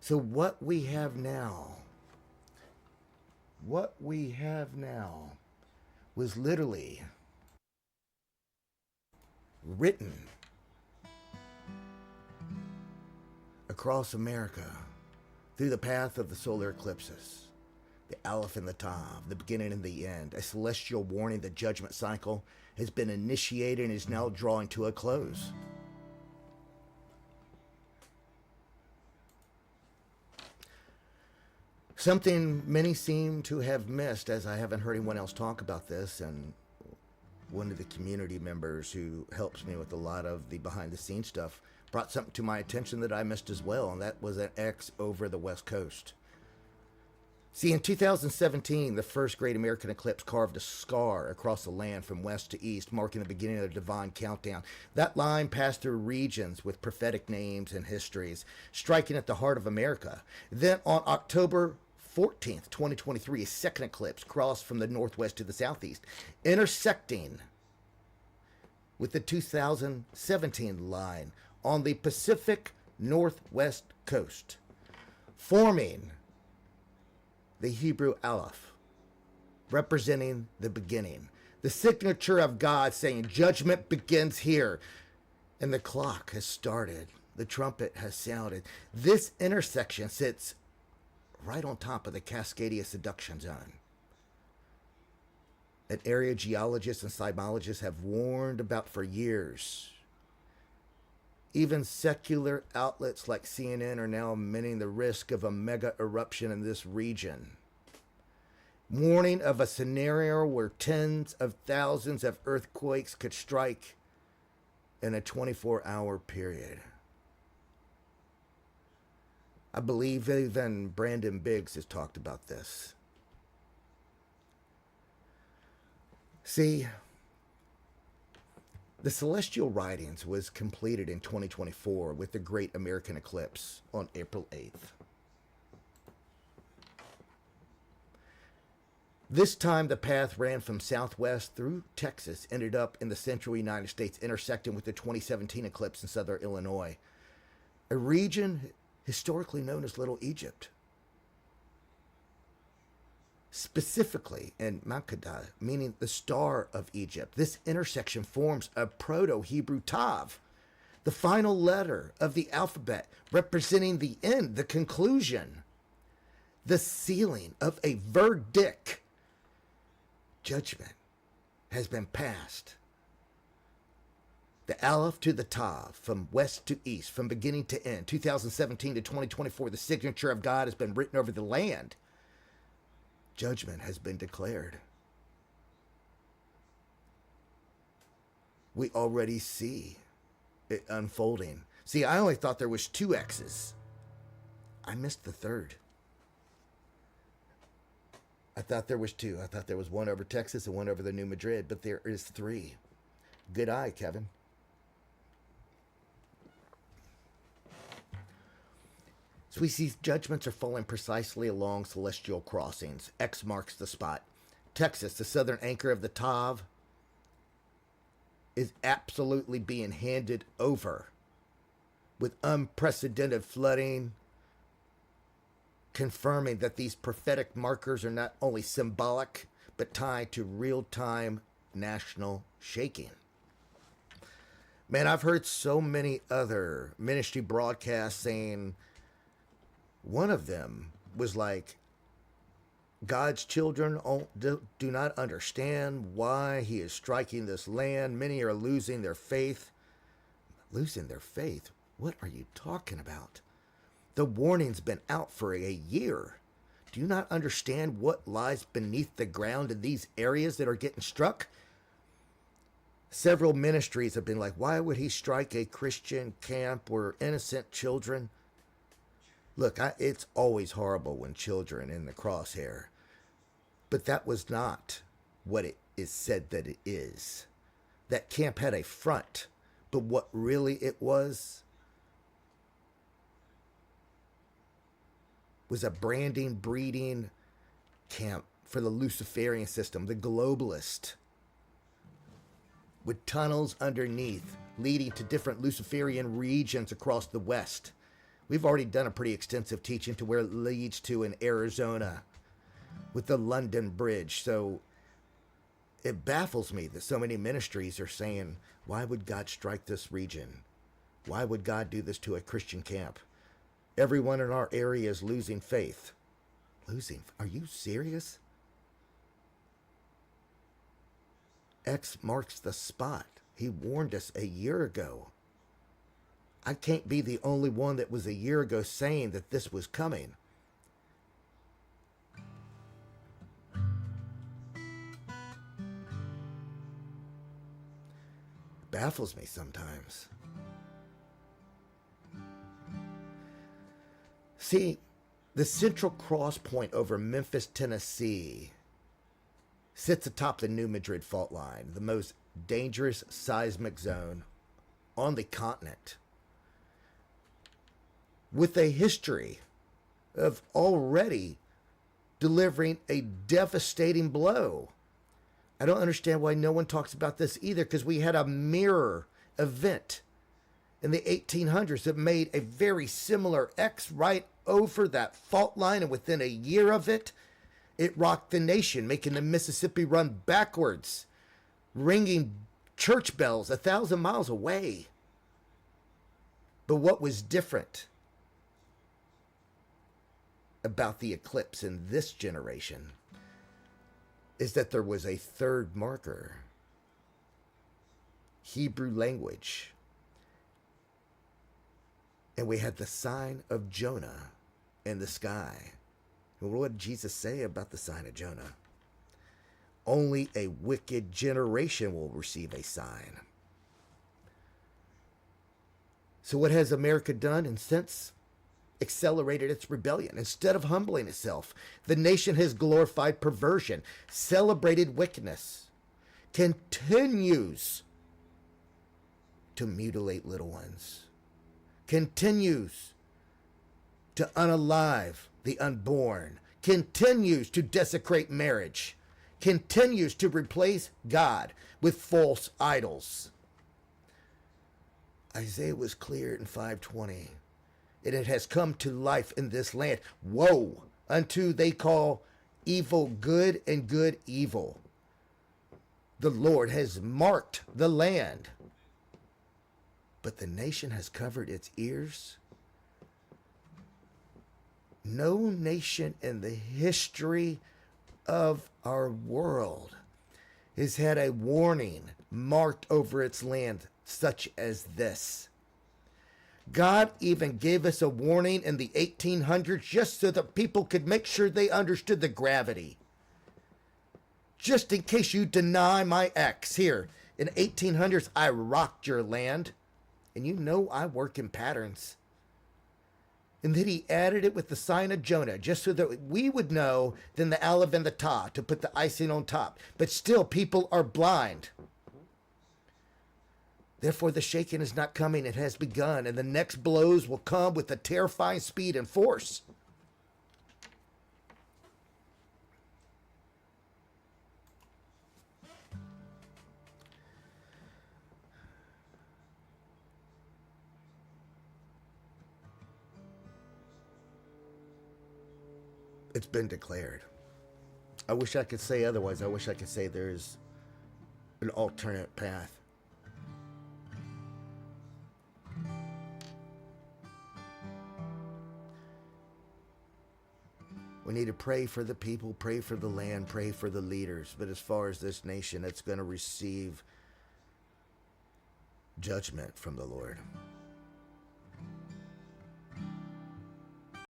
So what we have now was literally written across America through the path of the solar eclipses, the Aleph and the Tav, the beginning and the end. A celestial warning. The judgment cycle has been initiated and is now drawing to a close. Something many seem to have missed, as I haven't heard anyone else talk about this, and one of the community members who helps me with a lot of the behind the scenes stuff brought something to my attention that I missed as well, and that was an X over the West Coast. See, in 2017, the first great American eclipse carved a scar across the land from west to east, marking the beginning of the divine countdown. That line passed through regions with prophetic names and histories, striking at the heart of America. Then on October 14th, 2023, a second eclipse crossed from the northwest to the southeast, intersecting with the 2017 line on the Pacific Northwest coast, forming the Hebrew Aleph, representing the beginning. The signature of God saying, judgment begins here. And the clock has started. The trumpet has sounded. This intersection sits right on top of the Cascadia Subduction Zone. An area geologists and seismologists have warned about for years. Even secular outlets like CNN are now admitting the risk of a mega eruption in this region, warning of a scenario where tens of thousands of earthquakes could strike in a 24-hour period. I believe even Brandon Biggs has talked about this. See, the celestial writings was completed in 2024 with the Great American Eclipse on April 8th. This time the path ran from southwest through Texas, ended up in the central United States, intersecting with the 2017 eclipse in southern Illinois, a region historically known as Little Egypt. Specifically in Makeda, meaning the Star of Egypt. This intersection forms a Proto-Hebrew Tav, the final letter of the alphabet, representing the end, the conclusion, the sealing of a verdict. Judgment has been passed. The Aleph to the Tav, from west to east, from beginning to end, 2017 to 2024, the signature of God has been written over the land. Judgment has been declared. We already see it unfolding. See, I only thought there was 2 X's. I missed the third. I thought there was 2. I thought there was one over Texas and one over the New Madrid, but there is 3. Good eye, Kevin. So we see judgments are falling precisely along celestial crossings. X marks the spot. Texas, the southern anchor of the Tav, is absolutely being handed over with unprecedented flooding, confirming that these prophetic markers are not only symbolic, but tied to real-time national shaking. Man, I've heard so many other ministry broadcasts saying, one of them was like, God's children do not understand why he is striking this land. Many are losing their faith. Losing their faith? What are you talking about? The warning's been out for a year. Do you not understand what lies beneath the ground in these areas that are getting struck? Several ministries have been like, why would he strike a Christian camp or innocent children? Look, it's always horrible when children in the crosshair. But that was not what it is said that it is. That camp had a front, but what really it was a branding, breeding camp for the Luciferian system, the globalist, with tunnels underneath leading to different Luciferian regions across the West, We've already done a pretty extensive teaching to where it leads to in Arizona with the London Bridge. So it baffles me that so many ministries are saying, why would God strike this region? Why would God do this to a Christian camp? Everyone in our area is losing faith. Losing? Are you serious? X marks the spot. He warned us a year ago. I can't be the only one that was a year ago saying that this was coming. Baffles me sometimes. See, the Central Cross Point over Memphis, Tennessee sits atop the New Madrid fault line, the most dangerous seismic zone on the continent, with a history of already delivering a devastating blow. I don't understand why no one talks about this either, because we had a mirror event in the 1800s that made a very similar X right over that fault line, and within a year of it, it rocked the nation, making the Mississippi run backwards, ringing church bells 1,000 miles away. But what was different about the eclipse in this generation is that there was a third marker. Hebrew language. And we had the sign of Jonah in the sky. And what did Jesus say about the sign of Jonah? Only a wicked generation will receive a sign. So what has America done? And since accelerated its rebellion. Instead of humbling itself, the nation has glorified perversion, celebrated wickedness, continues to mutilate little ones, continues to unalive the unborn, continues to desecrate marriage, continues to replace God with false idols. Isaiah was clear in 5:20. And it has come to life in this land. Woe unto they call evil good and good evil. The Lord has marked the land, but the nation has covered its ears. No nation in the history of our world has had a warning marked over its land such as this. God even gave us a warning in the 1800s just so that people could make sure they understood the gravity. Just in case you deny my X here. In 1800s, I rocked your land. And you know I work in patterns. And then he added it with the sign of Jonah, just so that we would know, then the Aleph and the Ta, to put the icing on top. But still, people are blind. Therefore, the shaking is not coming. It has begun. And the next blows will come with a terrifying speed and force. It's been declared. I wish I could say otherwise. I wish I could say there's an alternate path. We need to pray for the people, pray for the land, pray for the leaders. But as far as this nation, it's going to receive judgment from the Lord.